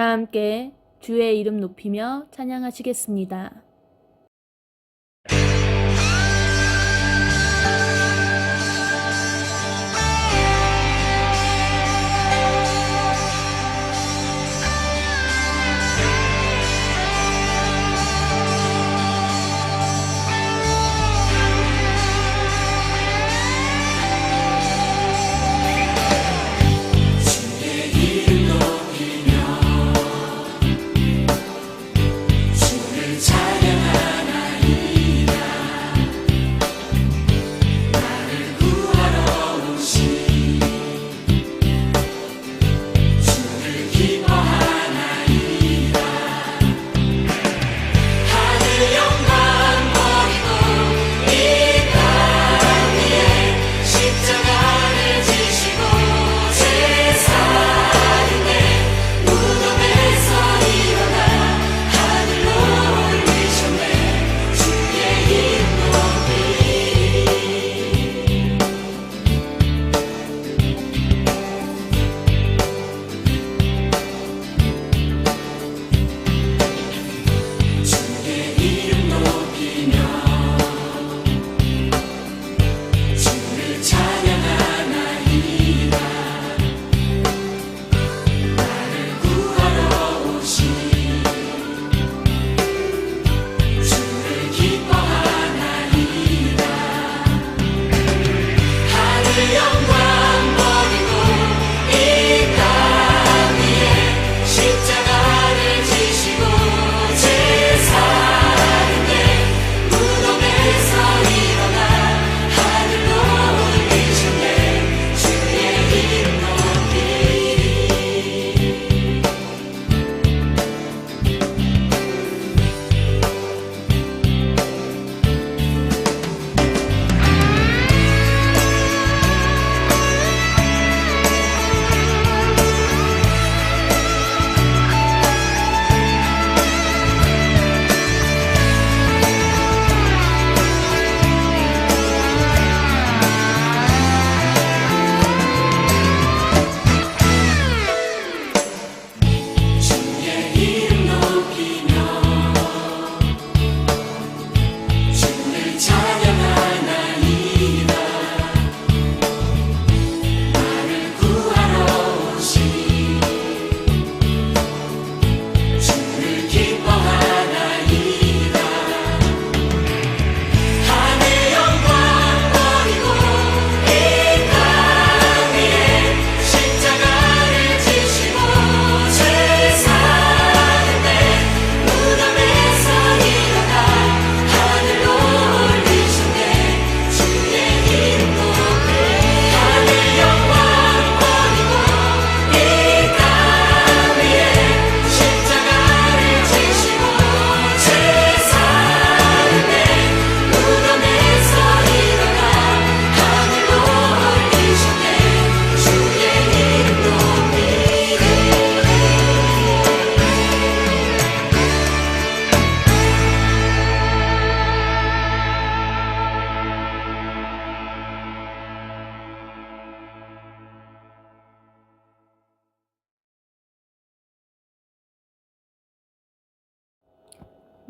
다 함께 주의 이름 높이며 찬양하시겠습니다.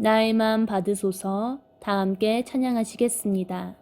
나의 마음 받으소서. 다 함께 찬양하시겠습니다.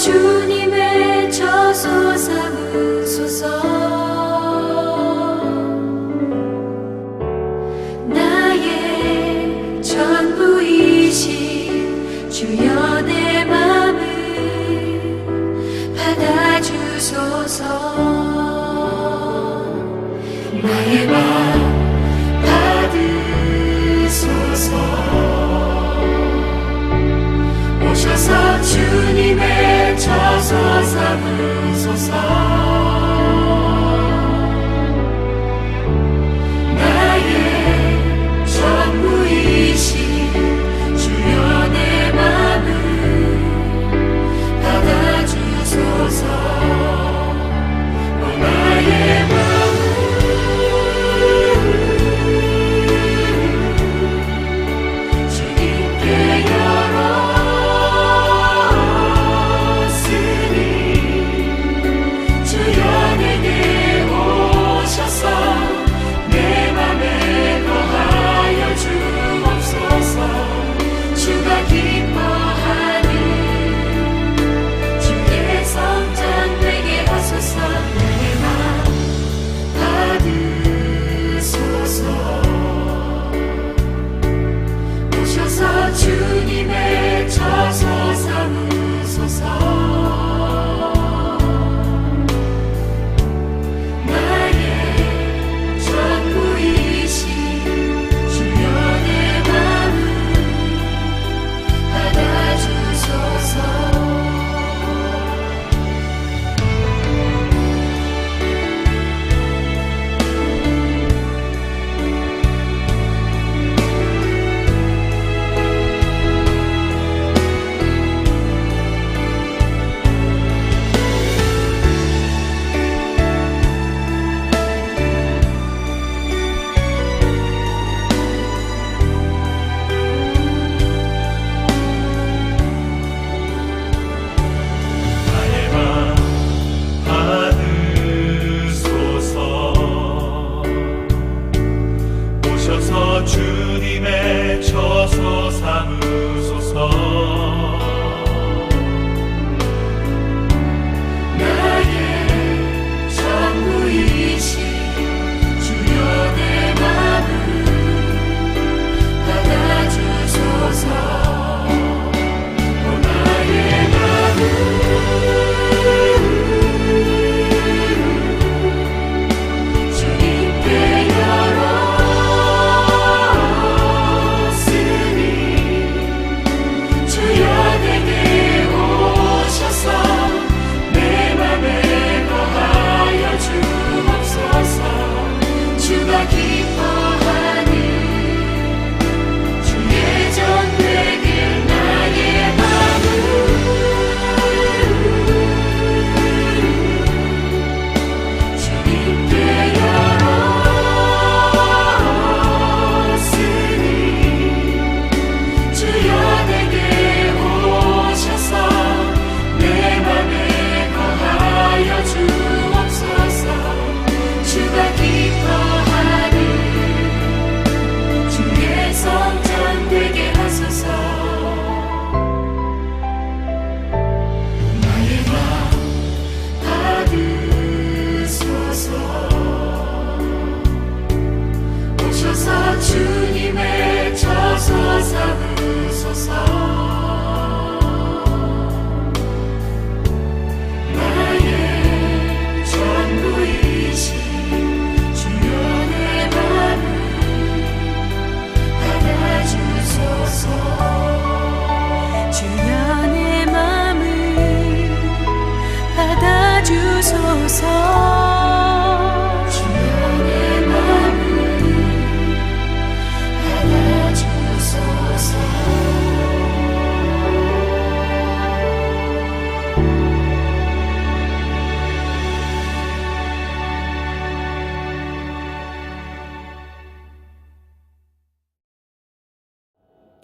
주님의 저소 삼으소서. 나의 전부이신 주여 내 맘을 받아주소서. 나의 맘 받으소서. 오셔서 주님의 저소 삼으소서. 나의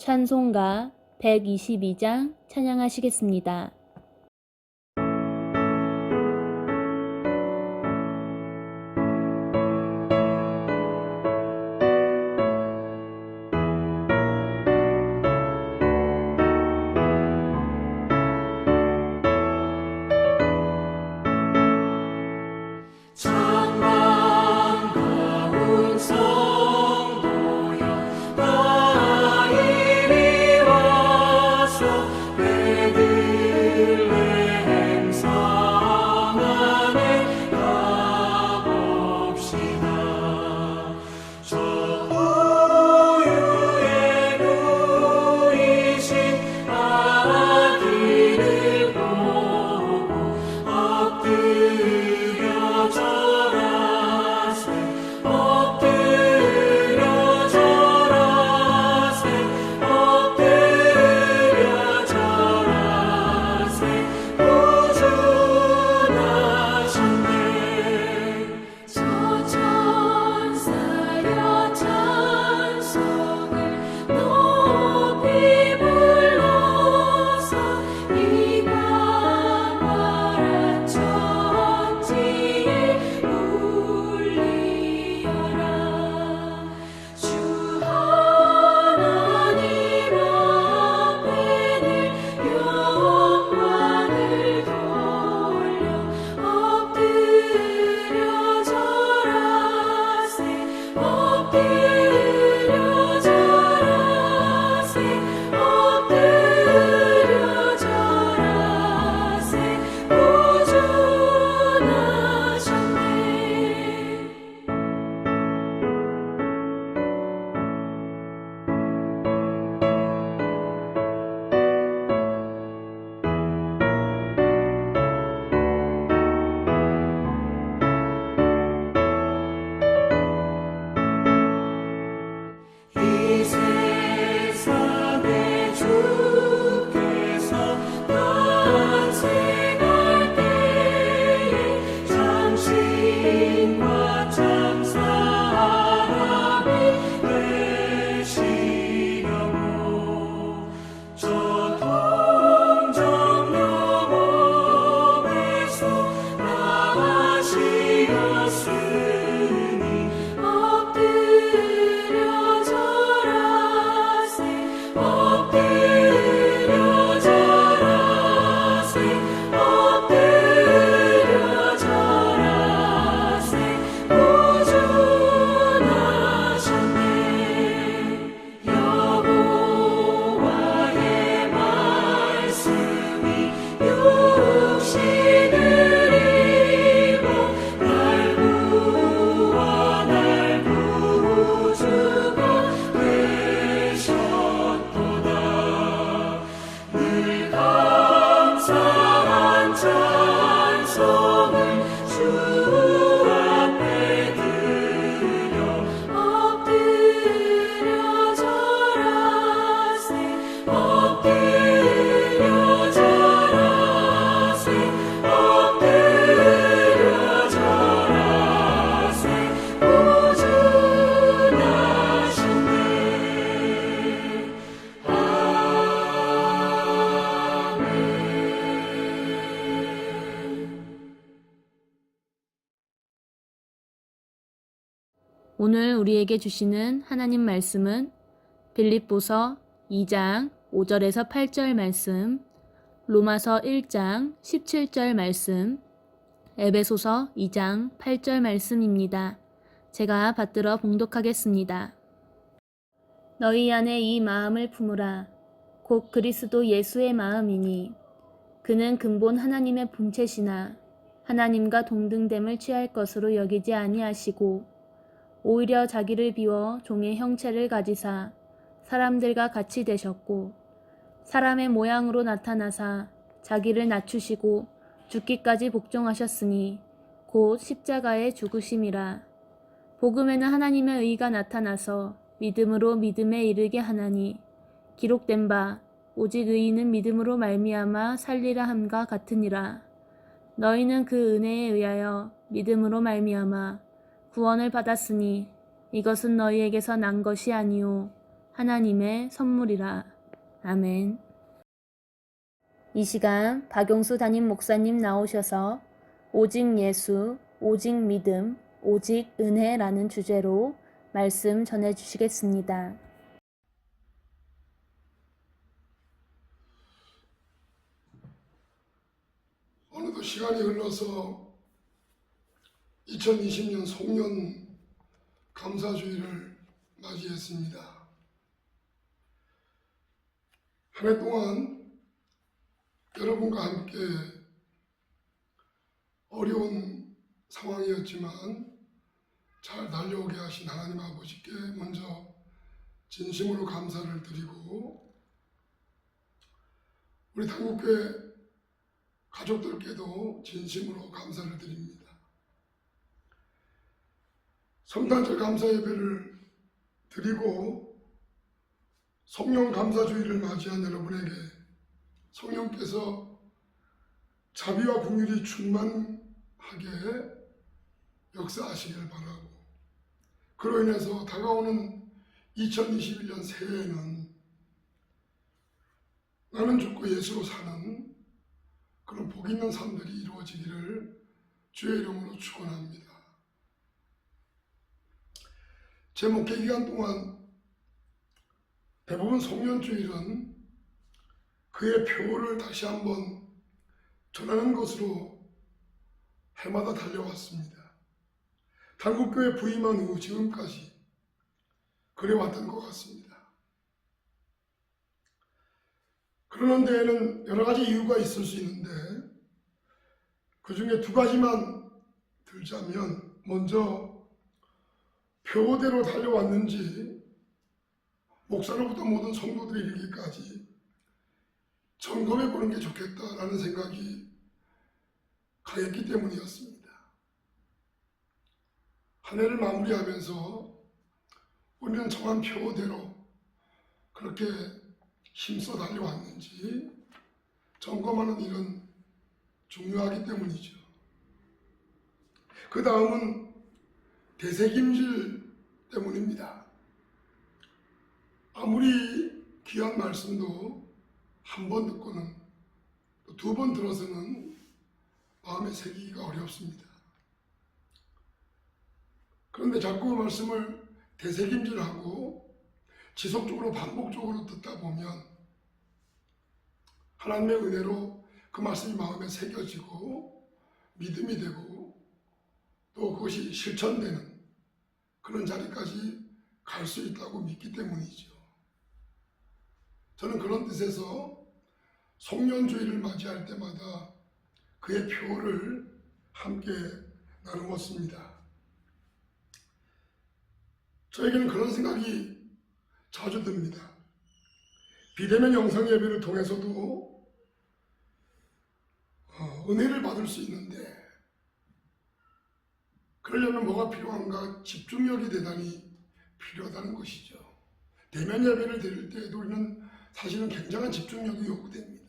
찬송가 122장 찬양하시겠습니다. 천만 가운 성도여 다 이리 와서 베들레헴 성 안에 가봅시다. 저 우유에 누이신 아기를 보고 엎드려 절하세 엎드려 절하세 엎드려 절하세 구주나셨네. 저 천사여 찬송을 높이 불러서 이 광활한 천지에 울리어라. 주 하나님 앞에는 영광을 돌려 엎드려 절하세 엎드려 절하세 엎드려 절하세 구주나셨네. 이 세상에 주께서 탄생할 때에 참신과 참사람이 되시려고 저 동정녀 몸에서 나시었으니 엎드려 절하세 엎드려 절하세 엎드려 절하세 구주나셨네. 여호와의 말씀이 육신을 입어 날 구원할 구주가 되셨도다. 늘 감사한 찬송을 주 앞에 드려 엎드려 절하세 엎드려 절하세 엎드려 절하세 구주나셨네. 오늘 우리에게 주시는 하나님 말씀은 빌립보서 2장 5절에서 8절 말씀, 로마서 1장 17절 말씀, 에베소서 2장 8절 말씀입니다. 제가 받들어 봉독하겠습니다. 너희 안에 이 마음을 품으라. 곧 그리스도 예수의 마음이니 그는 근본 하나님의 본체시나 하나님과 동등됨을 취할 것으로 여기지 아니하시고 오히려 자기를 비워 종의 형체를 가지사 사람들과 같이 되셨고 사람의 모양으로 나타나사 자기를 낮추시고 죽기까지 복종하셨으니 곧 십자가의 죽으심이라. 복음에는 하나님의 의가 나타나서 믿음으로 믿음에 이르게 하나니 기록된 바 오직 의인은 믿음으로 말미암아 살리라 함과 같으니라. 너희는 그 은혜에 의하여 믿음으로 말미암아 구원을 받았으니 이것은 너희에게서 난 것이 아니요 하나님의 선물이라. 아멘. 이 시간 박용수 담임 목사님 나오셔서 오직 예수, 오직 믿음, 오직 은혜라는 주제로 말씀 전해 주시겠습니다. 어느덧 시간이 흘러서 2020년 송년 감사주의를 맞이했습니다. 한 해 동안 여러분과 함께 어려운 상황이었지만 잘 달려오게 하신 하나님 아버지께 먼저 진심으로 감사를 드리고, 우리 당국교회 가족들께도 진심으로 감사를 드립니다. 성탄절 감사 예배를 드리고 성령 감사주의를 맞이한 여러분에게 성령께서 자비와 긍휼이 충만하게 역사하시길 바라고, 그로 인해서 다가오는 2021년 새해에는 나는 죽고 예수로 사는 그런 복 있는 삶들이 이루어지기를 주의 이름으로 축원합니다. 제 목회 기간 동안 대부분 송년주일은 그의 표를 다시 한번 전하는 것으로 해마다 달려왔습니다. 당국교회 부임한 후 지금까지 그래왔던 것 같습니다. 그러는 데에는 여러 가지 이유가 있을 수 있는데, 그 중에 두 가지만 들자면, 먼저 표대로 달려왔는지 목사로부터 모든 성도들이 이르기까지 점검해 보는 게 좋겠다라는 생각이 강했기 때문이었습니다. 한 해를 마무리하면서 우리는 정한 표대로 그렇게 힘써 달려왔는지 점검하는 일은 중요하기 때문이죠. 그 다음은 되새김질 때문입니다. 아무리 귀한 말씀도 한 번 듣고는 또 두 번 들어서는 마음에 새기기가 어렵습니다. 그런데 자꾸 말씀을 되새김질하고 지속적으로 반복적으로 듣다 보면 하나님의 은혜로 그 말씀이 마음에 새겨지고 믿음이 되고 또 그것이 실천되는 그런 자리까지 갈 수 있다고 믿기 때문이죠. 저는 그런 뜻에서 송년주의를 맞이할 때마다 그의 표를 함께 나누었습니다. 저에게는 그런 생각이 자주 듭니다. 비대면 영상 예배를 통해서도 은혜를 받을 수 있는데, 그러려면 뭐가 필요한가? 집중력이 대단히 필요하다는 것이죠. 대면 예배를 드릴 때에도 우리는 사실은 굉장한 집중력이 요구됩니다.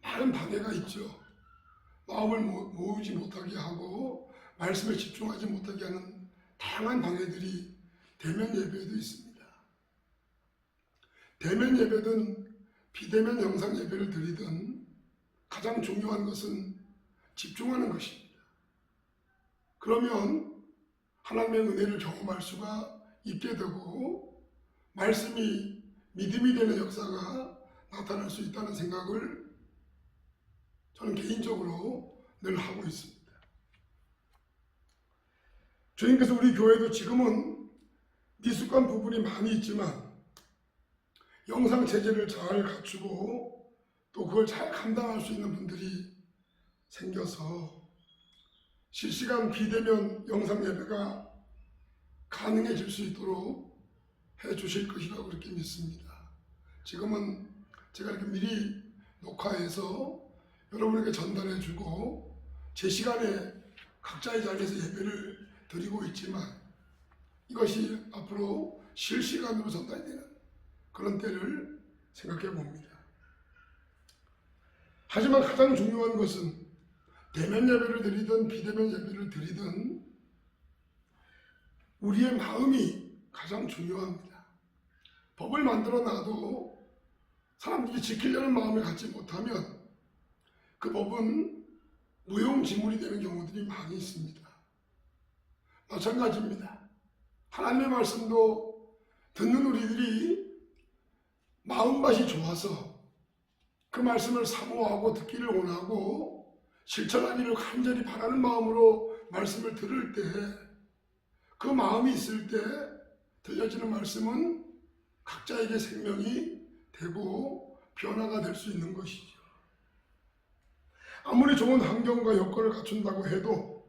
많은 방해가 있죠. 마음을 모으지 못하게 하고 말씀에 집중하지 못하게 하는 다양한 방해들이 대면 예배에도 있습니다. 대면 예배든 비대면 영상 예배를 드리든 가장 중요한 것은 집중하는 것입니다. 그러면 하나님의 은혜를 경험할 수가 있게 되고 말씀이 믿음이 되는 역사가 나타날 수 있다는 생각을 저는 개인적으로 늘 하고 있습니다. 주님께서 우리 교회도 지금은 미숙한 부분이 많이 있지만 영상 체제를 잘 갖추고 또 그걸 잘 감당할 수 있는 분들이 생겨서 실시간 비대면 영상 예배가 가능해질 수 있도록 해 주실 것이라고 그렇게 믿습니다. 지금은 제가 이렇게 미리 녹화해서 여러분에게 전달해 주고 제 시간에 각자의 자리에서 예배를 드리고 있지만 이것이 앞으로 실시간으로 전달이 되는 그런 때를 생각해 봅니다. 하지만 가장 중요한 것은 대면 예배를 드리든 비대면 예배를 드리든 우리의 마음이 가장 중요합니다. 법을 만들어 놔도 사람들이 지키려는 마음을 갖지 못하면 그 법은 무용지물이 되는 경우들이 많이 있습니다. 마찬가지입니다. 하나님의 말씀도 듣는 우리들이 마음밭이 좋아서 그 말씀을 사모하고 듣기를 원하고 실천하기를 간절히 바라는 마음으로 말씀을 들을 때, 그 마음이 있을 때 들려지는 말씀은 각자에게 생명이 되고 변화가 될 수 있는 것이죠. 아무리 좋은 환경과 여건을 갖춘다고 해도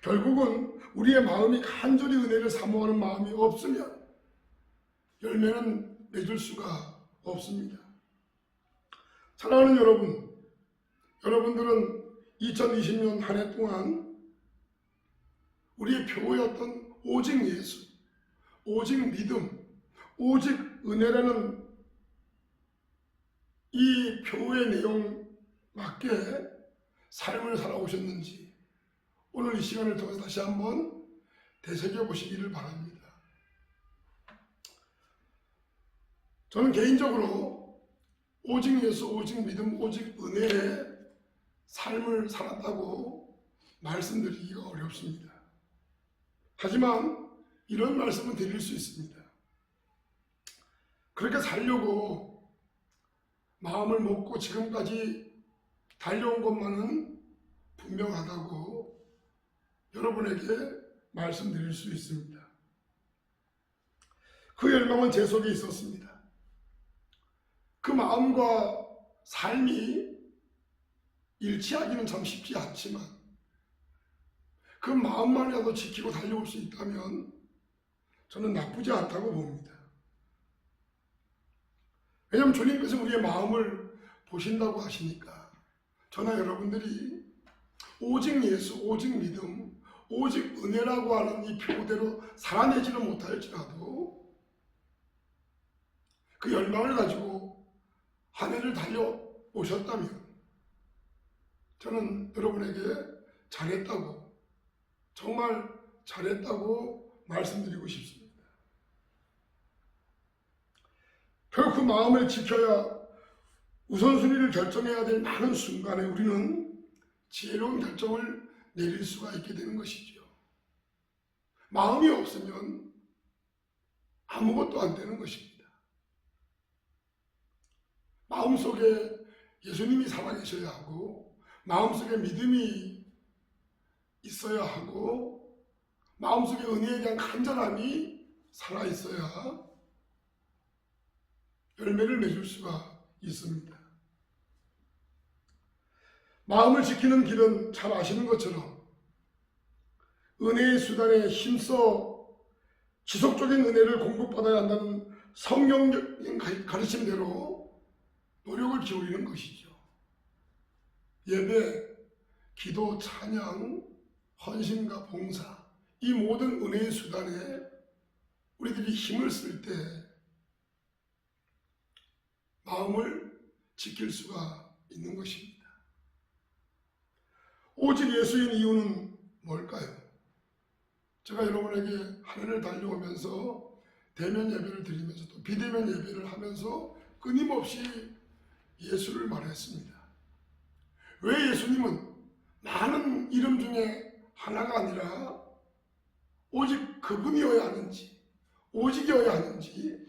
결국은 우리의 마음이 간절히 은혜를 사모하는 마음이 없으면 열매는 맺을 수가 없습니다. 사랑하는 여러분, 여러분들은 2020년 한 해 동안 우리의 표어였던 오직 예수, 오직 믿음, 오직 은혜라는 이 표어의 내용 맞게 삶을 살아오셨는지 오늘 이 시간을 통해서 다시 한번 되새겨보시기를 바랍니다. 저는 개인적으로 오직 예수, 오직 믿음, 오직 은혜의 삶을 살았다고 말씀드리기가 어렵습니다. 하지만 이런 말씀은 드릴 수 있습니다. 그렇게 살려고 마음을 먹고 지금까지 달려온 것만은 분명하다고 여러분에게 말씀드릴 수 있습니다. 그 열망은 제 속에 있었습니다. 그 마음과 삶이 일치하기는 참 쉽지 않지만 그 마음만이라도 지키고 달려올 수 있다면 저는 나쁘지 않다고 봅니다. 왜냐하면 주님께서 우리의 마음을 보신다고 하시니까 저나 여러분들이 오직 예수, 오직 믿음, 오직 은혜라고 하는 이 표대로 살아내지를 못할지라도 그 열망을 가지고 한 해를 달려오셨다면 저는 여러분에게 잘했다고, 정말 잘했다고 말씀드리고 싶습니다. 결국 그 마음을 지켜야 우선순위를 결정해야 될 많은 순간에 우리는 지혜로운 결정을 내릴 수가 있게 되는 것이죠. 마음이 없으면 아무것도 안 되는 것입니다. 마음속에 예수님이 살아계셔야 하고 마음속에 믿음이 있어야 하고 마음속에 은혜에 대한 간절함이 살아있어야 열매를 맺을 수가 있습니다. 마음을 지키는 길은 잘 아시는 것처럼 은혜의 수단에 힘써 지속적인 은혜를 공급받아야 한다는 성경적인 가르침대로 노력을 기울이는 것이죠. 예배, 기도, 찬양, 헌신과 봉사, 이 모든 은혜의 수단에 우리들이 힘을 쓸 때 마음을 지킬 수가 있는 것입니다. 오직 예수인 이유는 뭘까요? 제가 여러분에게 한 해를 달려오면서 대면 예배를 드리면서 또 비대면 예배를 하면서 끊임없이 예수를 말했습니다. 왜 예수님은 많은 이름 중에 하나가 아니라 오직 그분이어야 하는지, 오직이어야 하는지,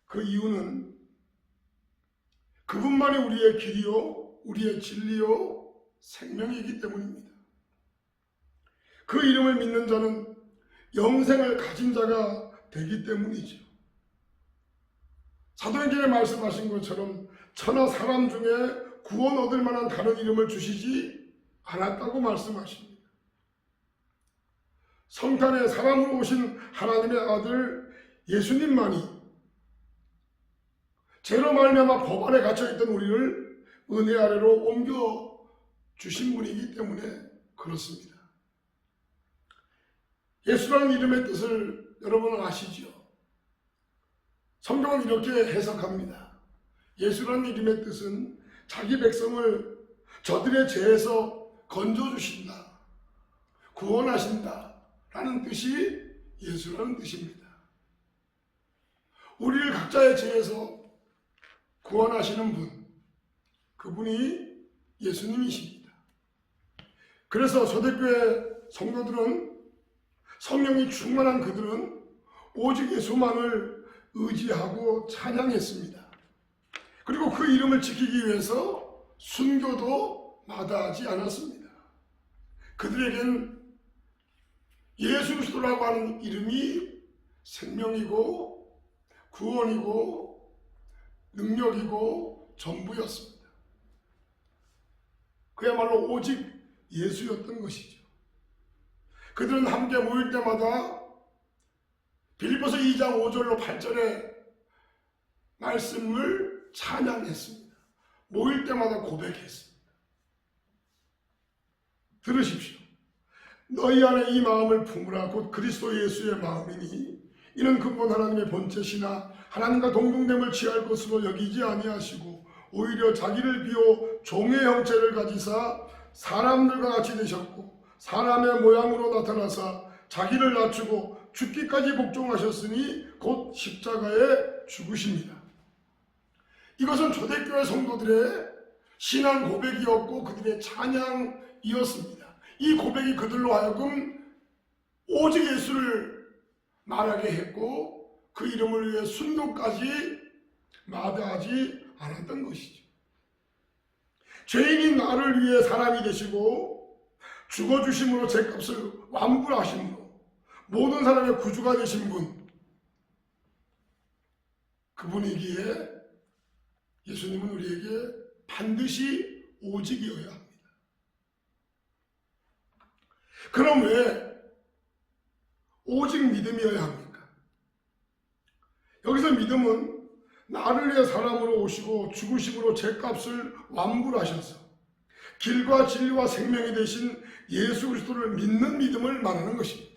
그 이유는 그분만이 우리의 길이요, 우리의 진리요, 생명이기 때문입니다. 그 이름을 믿는 자는 영생을 가진 자가 되기 때문이죠. 사도행전에 말씀하신 것처럼 천하 사람 중에 구원 얻을 만한 다른 이름을 주시지 않았다고 말씀하십니다. 성탄에 사람으로 오신 하나님의 아들 예수님만이 죄로 말미암아 법 안에 갇혀있던 우리를 은혜 아래로 옮겨 주신 분이기 때문에 그렇습니다. 예수라는 이름의 뜻을 여러분은 아시죠? 성경은 이렇게 해석합니다. 예수라는 이름의 뜻은 자기 백성을 저들의 죄에서 건져주신다, 구원하신다 라는 뜻이 예수라는 뜻입니다. 우리를 각자의 죄에서 구원하시는 분, 그분이 예수님이십니다. 그래서 초대교회 성도들은, 성령이 충만한 그들은 오직 예수만을 의지하고 찬양했습니다. 그리고 그 이름을 지키기 위해서 순교도 마다하지 않았습니다. 그들에겐 예수 그리스도라고 하는 이름이 생명이고 구원이고 능력이고 전부였습니다. 그야말로 오직 예수였던 것이죠. 그들은 함께 모일 때마다 빌립보서 2장 5절로 8절의 말씀을 찬양했습니다. 모일 때마다 고백했습니다. 들으십시오. 너희 안에 이 마음을 품으라. 곧 그리스도 예수의 마음이니 이는 근본 하나님의 본체시나 하나님과 동등됨을 취할 것으로 여기지 아니하시고 오히려 자기를 비워 종의 형체를 가지사 사람들과 같이 되셨고 사람의 모양으로 나타나사 자기를 낮추고 죽기까지 복종하셨으니 곧 십자가에 죽으십니다. 이것은 초대교회 성도들의 신앙 고백이었고 그들의 찬양이었습니다. 이 고백이 그들로 하여금 오직 예수를 말하게 했고 그 이름을 위해 순교까지 마다하지 않았던 것이죠. 죄인인 나를 위해 사람이 되시고 죽어주심으로 제 값을 완불하심으로 모든 사람의 구주가 되신 분, 그분이기에 예수님은 우리에게 반드시 오직이어야 합니다. 그럼 왜 오직 믿음이어야 합니까? 여기서 믿음은 나를 위해 사람으로 오시고 죽으심으로 제 값을 완불하셔서 길과 진리와 생명이 되신 예수 그리스도를 믿는 믿음을 말하는 것입니다.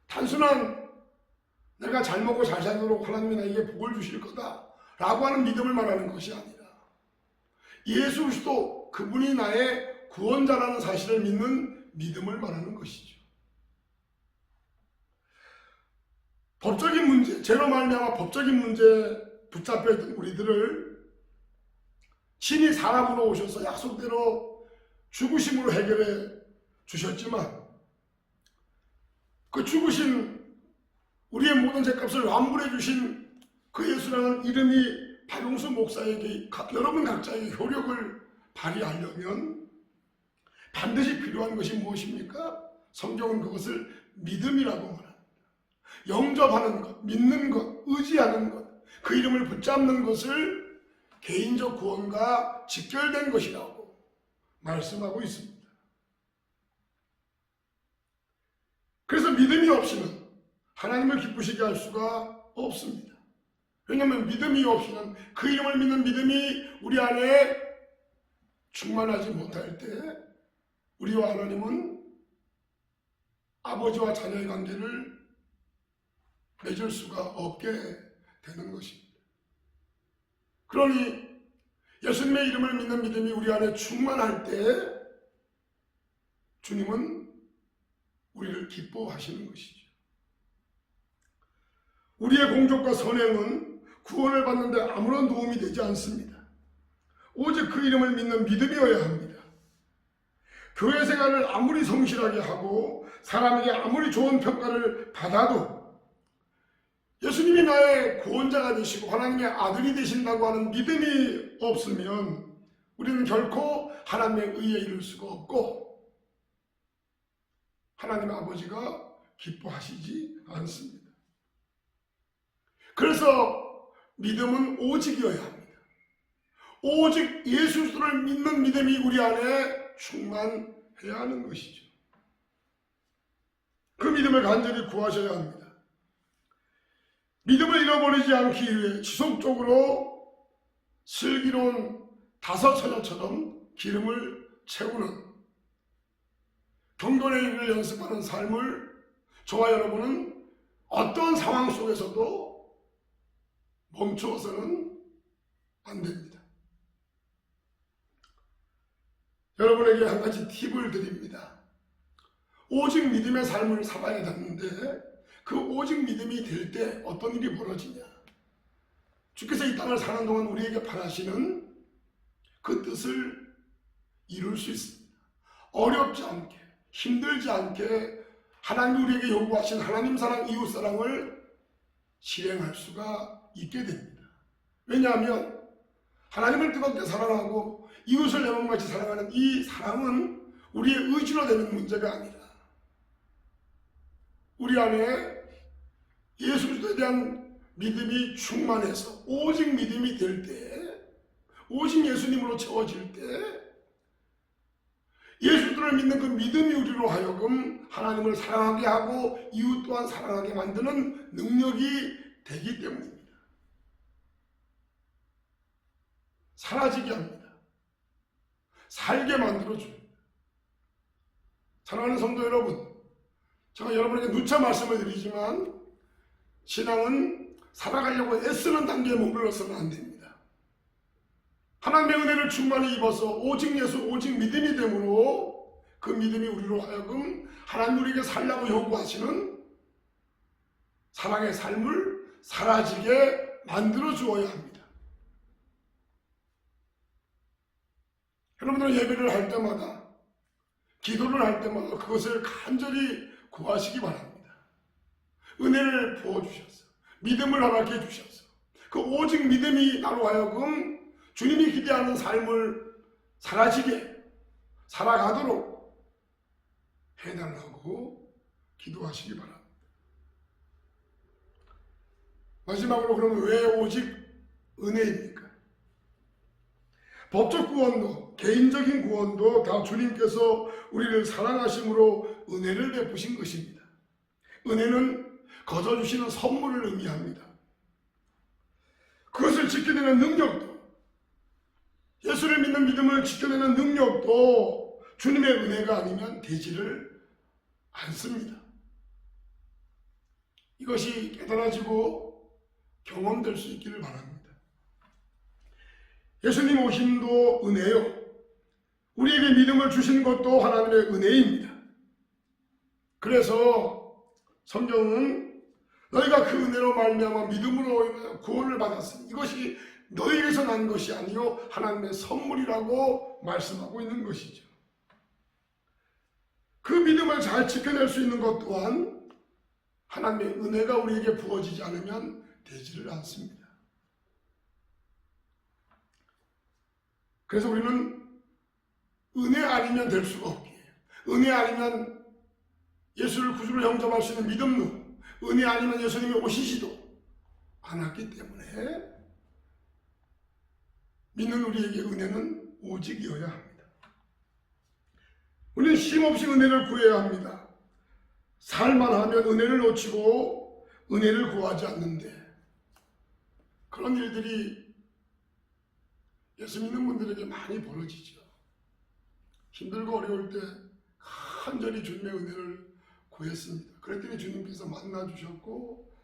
단순한 내가 잘 먹고 잘 살도록 하나님이 나에게 복을 주실 거다 라고 하는 믿음을 말하는 것이 아니라 예수 그리스도 그분이 나의 구원자라는 사실을 믿는 믿음을 말하는 것이죠. 법적인 문제, 죄로 말미암아 법적인 문제에 붙잡혀 있던 우리들을 신이 사람으로 오셔서 약속대로 죽으심으로 해결해 주셨지만 그 죽으신 우리의 모든 죄값을 완불해 주신 그 예수라는 이름이 박용수 목사에게 여러분 각자에게 효력을 발휘하려면 반드시 필요한 것이 무엇입니까? 성경은 그것을 믿음이라고 말합니다. 영접하는 것, 믿는 것, 의지하는 것, 그 이름을 붙잡는 것을 개인적 구원과 직결된 것이라고 말씀하고 있습니다. 그래서 믿음이 없이는 하나님을 기쁘시게 할 수가 없습니다. 왜냐하면 믿음이 없이는 그 이름을 믿는 믿음이 우리 안에 충만하지 못할 때 우리와 하나님은 아버지와 자녀의 관계를 맺을 수가 없게 되는 것입니다. 그러니 예수님의 이름을 믿는 믿음이 우리 안에 충만할 때 주님은 우리를 기뻐하시는 것이죠. 우리의 공적과 선행은 구원을 받는데 아무런 도움이 되지 않습니다. 오직 그 이름을 믿는 믿음이어야 합니다. 교회 생활을 아무리 성실하게 하고 사람에게 아무리 좋은 평가를 받아도 예수님이 나의 구원자가 되시고 하나님의 아들이 되신다고 하는 믿음이 없으면 우리는 결코 하나님의 의에 이를 수가 없고 하나님의 아버지가 기뻐하시지 않습니다. 그래서 믿음은 오직이어야 합니다. 오직 예수 그리스도를 믿는 믿음이 우리 안에 충만해야 하는 것이죠. 그 믿음을 간절히 구하셔야 합니다. 믿음을 잃어버리지 않기 위해 지속적으로 슬기로운 다섯처녀처럼 기름을 채우는 경건의 일을 연습하는 삶을 저와 여러분은 어떤 상황 속에서도 멈추어서는 안 됩니다. 여러분에게 한 가지 팁을 드립니다. 오직 믿음의 삶을 살아야 되는데 그 오직 믿음이 될 때 어떤 일이 벌어지냐? 주께서 이 땅을 사는 동안 우리에게 바라시는 그 뜻을 이룰 수 있습니다. 어렵지 않게, 힘들지 않게 하나님 우리에게 요구하신 하나님 사랑, 이웃 사랑을 실행할 수가 있게 됩니다. 왜냐하면 하나님을 뜨겁게 사랑하고 이웃을 내 몸같이 사랑하는 이 사랑은 우리의 의지로 되는 문제가 아니라 우리 안에 예수 그리스도에 대한 믿음이 충만해서 오직 믿음이 될 때, 오직 예수님으로 채워질 때 예수 그리스도를 믿는 그 믿음이 우리로 하여금 하나님을 사랑하게 하고 이웃 또한 사랑하게 만드는 능력이 되기 때문입니다. 사라지게 합니다. 살게 만들어줍니다. 사랑하는 성도 여러분, 제가 여러분에게 누차 말씀을 드리지만 신앙은 살아가려고 애쓰는 단계에 머물러서는 안 됩니다. 하나님의 은혜를 충만히 입어서 오직 예수, 오직 믿음이 되므로 그 믿음이 우리로 하여금 하나님 우리에게 살라고 요구하시는 사랑의 삶을 사라지게 만들어 주어야 합니다. 여러분들은 예배를 할 때마다, 기도를 할 때마다 그것을 간절히 구하시기 바랍니다. 은혜를 부어주셔서, 믿음을 허락해 주셔서, 그 오직 믿음이 나로 하여금 주님이 기대하는 삶을 사라지게 살아가도록 해달라고 기도하시기 바랍니다. 마지막으로 그러면 왜 오직 은혜입니까? 법적 구원도 개인적인 구원도 다 주님께서 우리를 사랑하심으로 은혜를 베푸신 것입니다. 은혜는 거저 주시는 선물을 의미합니다. 그것을 지켜내는 능력도, 예수를 믿는 믿음을 지켜내는 능력도 주님의 은혜가 아니면 되지를 않습니다. 이것이 깨달아지고 경험될 수 있기를 바랍니다. 예수님 오심도 은혜요, 우리에게 믿음을 주신 것도 하나님의 은혜입니다. 그래서 성경은 너희가 그 은혜로 말미암아 믿음으로 구원을 받았으니 이것이 너희에게서 난 것이 아니요 하나님의 선물이라고 말씀하고 있는 것이죠. 그 믿음을 잘 지켜낼 수 있는 것 또한 하나님의 은혜가 우리에게 부어지지 않으면 되지를 않습니다. 그래서 우리는 은혜 아니면 될 수가 없기에, 은혜 아니면 예수를 구주로 영접할 수 있는 믿음도, 은혜 아니면 예수님이 오시지도 않았기 때문에 믿는 우리에게 은혜는 오직이어야 합니다. 우리는 쉼없이 은혜를 구해야 합니다. 살만 하면 은혜를 놓치고 은혜를 구하지 않는데 그런 일들이 예수 믿는 분들에게 많이 벌어지죠. 힘들고 어려울 때 간절히 주님의 은혜를 구했습니다. 그랬더니 주님께서 만나주셨고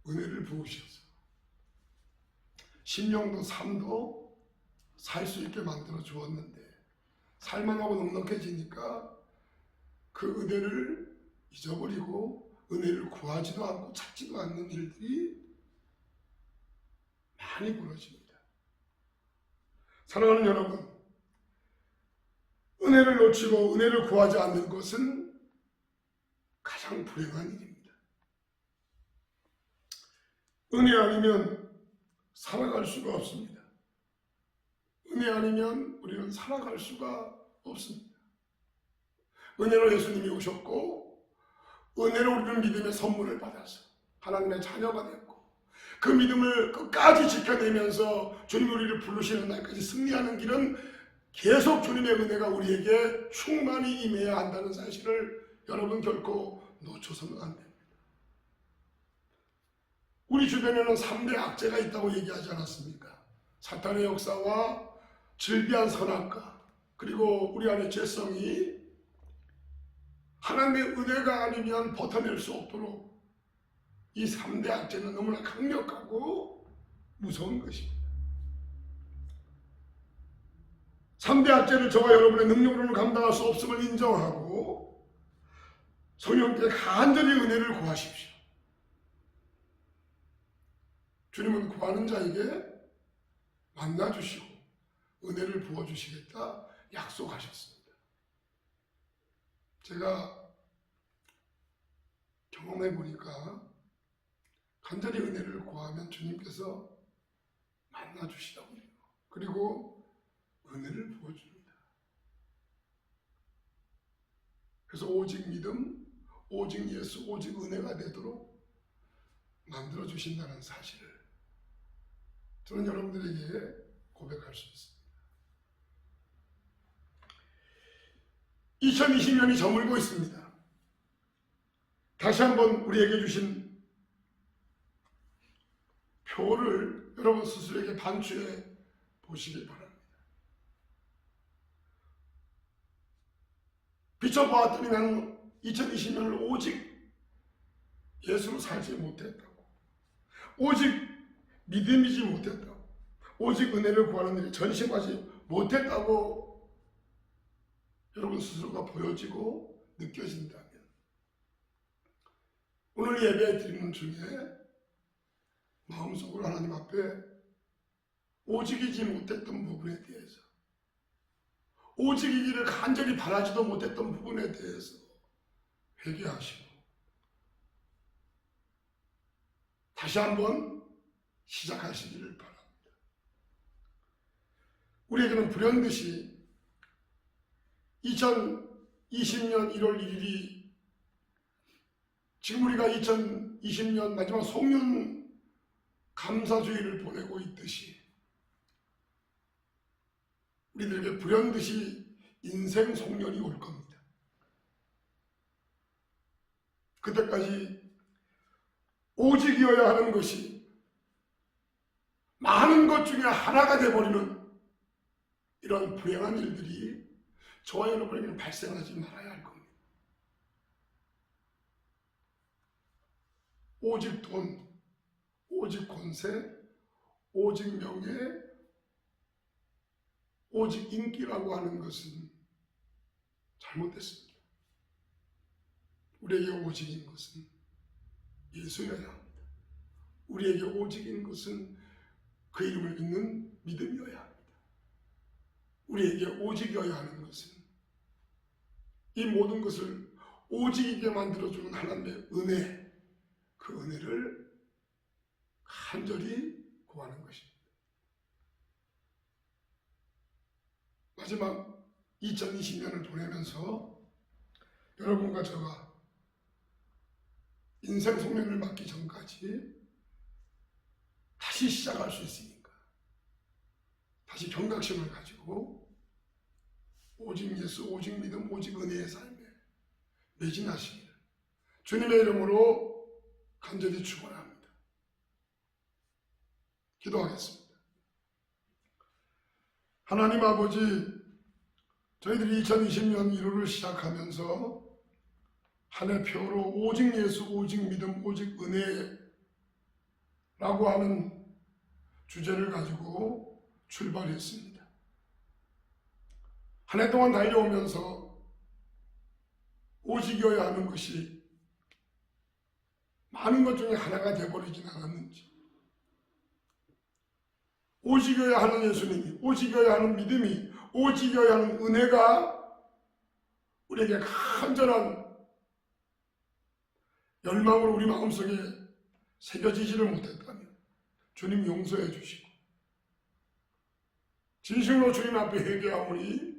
은혜를 부으셔서 심령도 삶도 살 수 있게 만들어 주었는데 살만 하고 넉넉해지니까 그 은혜를 잊어버리고 은혜를 구하지도 않고 찾지도 않는 일들이 많이 벌어집니다. 사랑하는 여러분, 은혜를 놓치고 은혜를 구하지 않는 것은 가장 불행한 일입니다. 은혜 아니면 살아갈 수가 없습니다. 은혜 아니면 우리는 살아갈 수가 없습니다. 은혜로 예수님이 오셨고 은혜로 우리는 믿음의 선물을 받아서 하나님의 자녀가 됐고 그 믿음을 끝까지 지켜내면서 주님이 우리를 부르시는 날까지 승리하는 길은 계속 주님의 은혜가 우리에게 충만히 임해야 한다는 사실을 여러분 결코 놓쳐서는 안 됩니다. 우리 주변에는 3대 악재가 있다고 얘기하지 않았습니까? 사탄의 역사와 즐비한 선악과 그리고 우리 안의 죄성이 하나님의 은혜가 아니면 버텨낼 수 없도록 이 3대 악재는 너무나 강력하고 무서운 것입니다. 3대 악재를 저와 여러분의 능력으로는 감당할 수 없음을 인정하고 성령께 간절히 은혜를 구하십시오. 주님은 구하는 자에게 만나주시고 은혜를 부어주시겠다 약속하셨습니다. 제가 경험해 보니까 간절히 은혜를 구하면 주님께서 만나주시더군요. 그리고 은혜를 부어줍니다. 그래서 오직 믿음, 오직 예수, 오직 은혜가 되도록 만들어주신다는 사실을 저는 여러분들에게 고백할 수 있습니다. 2020년이 저물고 있습니다. 다시 한번 우리에게 주신 표를 여러분 스스로에게 반추해 보시기 바랍니다. 비춰보았더니 나는 2020년을 오직 예수로 살지 못했다고, 오직 믿음이지 못했다고, 오직 은혜를 구하는 일에 전심하지 못했다고 여러분 스스로가 보여지고 느껴진다면 오늘 예배 드리는 중에 마음속으로 하나님 앞에 오직이지 못했던 부분에 대해서, 오직이기를 간절히 바라지도 못했던 부분에 대해서 회개하시고 다시 한번 시작하시기를 바랍니다. 우리에게는 불현듯이 2020년 1월 1일이 지금 우리가 2020년 마지막 송년 감사주의를 보내고 있듯이 우리들에게 불현듯이 인생 송년이 올 겁니다. 그때까지 오직이어야 하는 것이 많은 것 중에 하나가 되어버리는 이런 불행한 일들이 저와 여러분에게는 발생하지 말아야 할 겁니다. 오직 돈, 오직 권세, 오직 명예, 오직 인기라고 하는 것은 잘못됐습니다. 우리에게 오직인 것은 예수여야 합니다. 우리에게 오직인 것은 그 이름을 믿는 믿음이어야 합니다. 우리에게 오직이어야 하는 것은 이 모든 것을 오직이게 만들어주는 하나님의 은혜, 그 은혜를 간절히 구하는 것입니다. 마지막 2020년을 보내면서 여러분과 저가 인생 송년을 맞기 전까지 다시 시작할 수 있으니까 다시 경각심을 가지고 오직 예수, 오직 믿음, 오직 은혜의 삶에 매진하시기를 주님의 이름으로 간절히 축원합니다. 기도하겠습니다. 하나님 아버지, 저희들이 2020년 1월을 시작하면서 한 해 표로 오직 예수, 오직 믿음, 오직 은혜라고 하는 주제를 가지고 출발했습니다. 한 해 동안 달려오면서 오직이어야 하는 것이 많은 것 중에 하나가 되어버리진 않았는지, 오직이어야 하는 예수님이, 오직이어야 하는 믿음이, 오직이어야 하는 은혜가 우리에게 간절한 열망으로 우리 마음속에 새겨지지를 못했다면 주님 용서해 주시고 진심으로 주님 앞에 회개하오니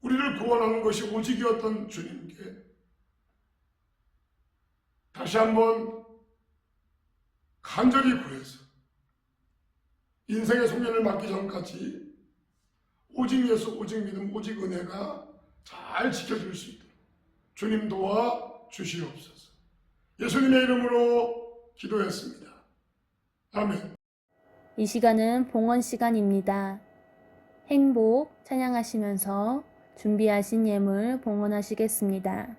우리를 구원하는 것이 오직이었던 주님께 다시 한번 간절히 구해서 인생의 송년을 맞기 전까지 오직 예수, 오직 믿음, 오직 은혜가 잘 지켜질 수 있도록 주님 도와 주시옵소서. 예수님의 이름으로 기도했습니다. 아멘. 이 시간은 봉헌 시간입니다. 행복 찬양하시면서 준비하신 예물 봉헌하시겠습니다.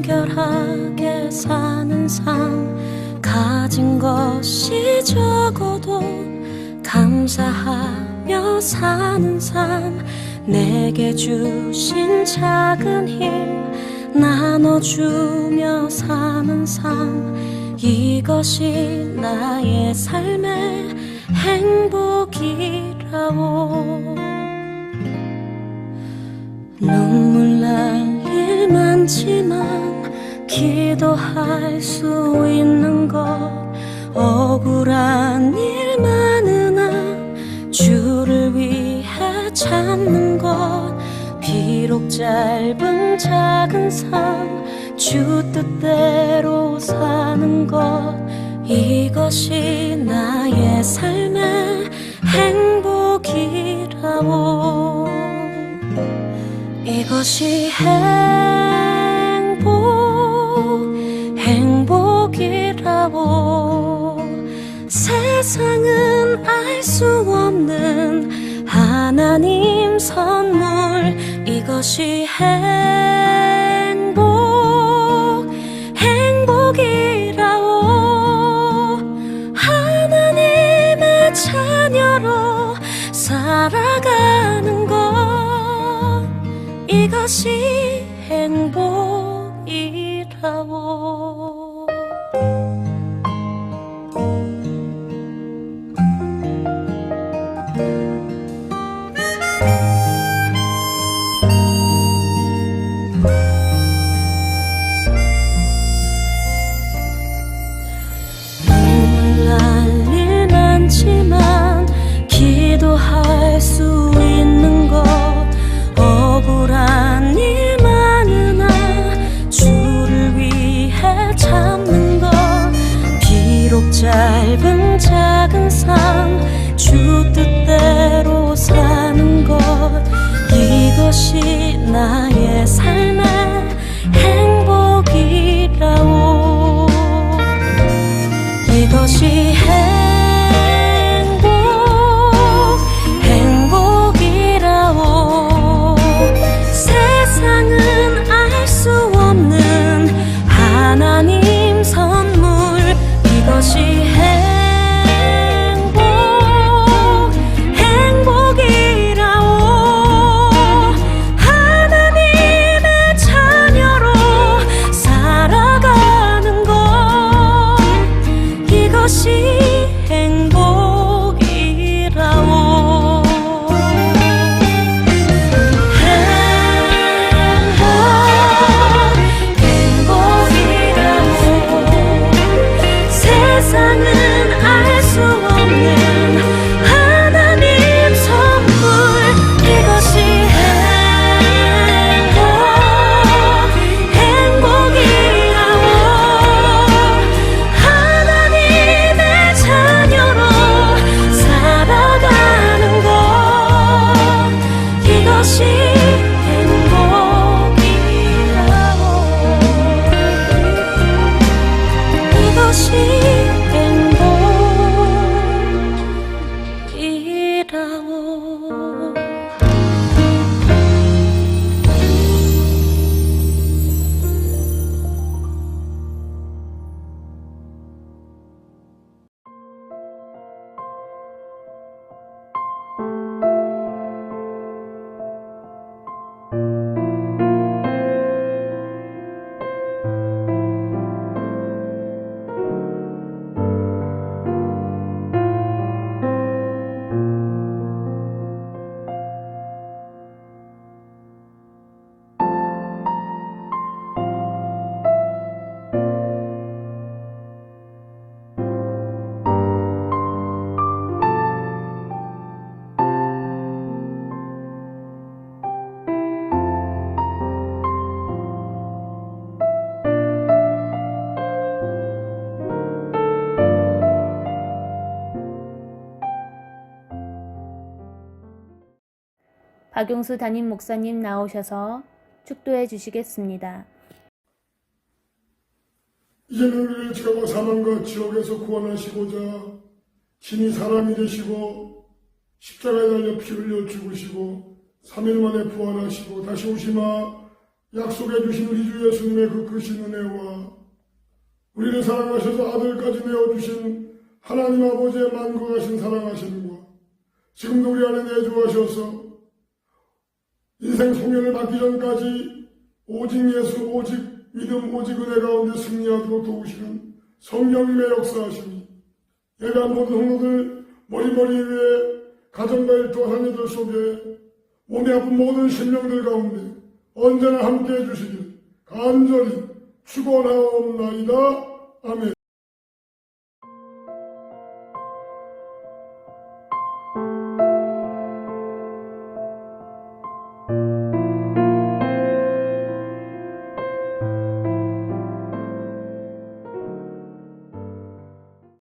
간결하게 사는 삶, 가진 것이 적어도 감사하며 사는 삶, 내게 주신 작은 힘 나눠주며 사는 삶, 이것이 나의 삶의 행복이라오. 눈물 날 일 많지만 기도할 수 있는 것, 억울한 일 많으나 주를 위해 참는 것, 비록 짧은 작은 삶 주 뜻대로 사는 것, 이것이 나의 삶의 행복이라오. 이것이 행복이라오. 세상은 알 수 없는 하나님 선물, 이것이 행복이라오. 하나님의 자녀로 살아가는 것, 이것이 행복이라오. 눈물 날 일 많지만 기도할 수 있는 것, 억울한 일 많으나 주를 위해 참는 것, 비록 짧은 작은 삶 주 뜻대로 사는 것, 이것이 나의 삶의 행복이라오. 이것이 행복이라오. 세상은 알 수 없는 하나님 선물, 이것이 행복이라오. 하나님의 자녀로 살아가는 것, 이것이 행복이라오. 행복이라오. 세상은 알 수 없는 하나님 선물, 이것이 행복이라오. 하나님의 자녀로 살아가는 것, 이것이 행복이라오. 이것이 행복이라오. 박용수 담임 목사님 나오셔서 축도해 주시겠습니다. 이제는 우리를 죄와 사망과 지옥에서 구원하시고자 친히 사람이 되시고 십자가에 달려 피 흘려 죽으시고 3일 만에 부활하시고 다시 오시마 약속해 주신 우리 주 예수님의 그 크신 은혜와 우리를 사랑하셔서 아들까지 내어주신 하나님 아버지의 만고하신 사랑하심과 지금도 우리 안에 내주하셔서 인생 송년을 받기 전까지 오직 예수, 오직 믿음, 오직 은혜 가운데 승리하도록 도우시는 성령님의 역사하심이 예배한 모든 성도들 머리머리 위에 가정과 일터와 자녀들 속에 몸이 아픈 모든 심령들 가운데 언제나 함께해 주시길 간절히 축원하옵나이다. 아멘.